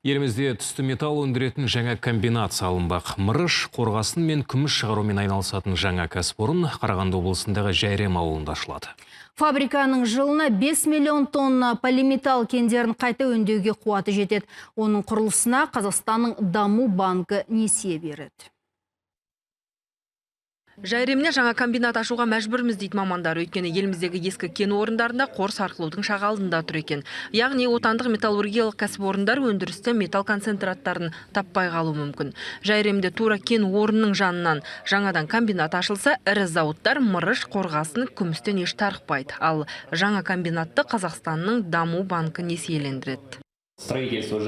Елімізде түсті металл өндіретін жаңа комбинат салынбақ. Мырыш, қорғасын мен күміс шығарумен айналысатын жаңа кәсіпорын Қарағанды облысындағы Жайрем ауылында ашылады. Фабриканың жылына 5 миллион тонна полиметалл кендерін қайта өңдеуге қуаты жетеді. Оның құрылысына Қазақстанның даму банкі несие береді. Жайремне жаңа комбинат ашуға мәжбүрміз дейді мамандар. Өйткені еліміздегі ескі кен орындарында қор сарқылудың шағалында тұр екен. Яғни отандық металлургиялық кәсіпорындар өндірісті металл концентраттарын таппай қалу мүмкін. Жайремде тура кен орынның жанынан жаңадан комбинат ашылса, ірі зауыттар мырыш, қорғасын, күмістен еш тарықпайды. Ал жаңа комбинатты Қазақстанның даму банкі несиелендіреді. Строительство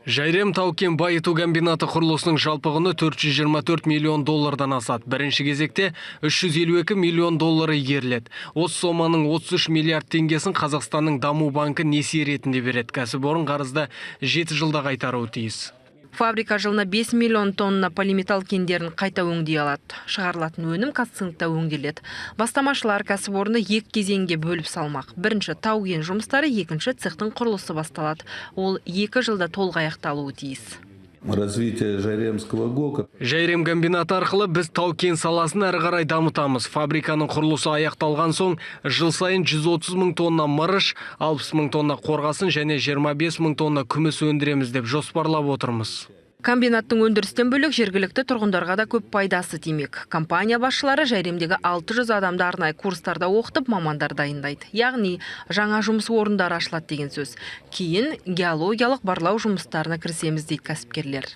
Жайрем тау-кен байыту комбинаты құрылысының жалпы құны 424 миллион доллардан асады. Бірінші кезекте 352 миллион доллары игеріледі. Осы соманың 33 миллиард теңгесін Қазақстанның даму банкі несие ретінде береді. Кәсіпорын қарызды 7 жылда қайтаруы тиіс. Фабрика жылына 5 миллион тонна полиметалл кендерін қайта өңдей алады. Шығарылатын өнім Казцинкта өңделеді. Бастамашылар кәсіпорынды екі кезеңге бөліп салмақ. Бірінші тау-кен жұмыстары, екінші цехтың құрылысы басталады. Ол 2 жылда толық аяқталуы тиіс. Развитие Жайремского ГОКа. Жайрем комбинаты арқылы біз тау-кен саласын әрі қарай дамытамыз. Фабриканың құрылысы аяқталған соң жыл сайын 130 мың тонна мырыш, 60 мың тонна қорғасын және 25 мың тонна күміс өндіреміз деп жоспарлап отырмыз. Комбинаттың өндірістен бөлек жергілікті тұрғындарға да көп пайдасы тимек. Компания басшылары Жайремдегі 600 адамды арнайы курстарда оқытып мамандар дайындайды. Яғни жаңа жұмыс орындары ашылады деген сөз. Кейін геологиялық барлау жұмыстарына кірісеміз дейді кәсіпкерлер.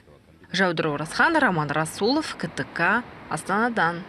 Жаудыр Оразхан, Роман Расулов, КТК, Астанадан.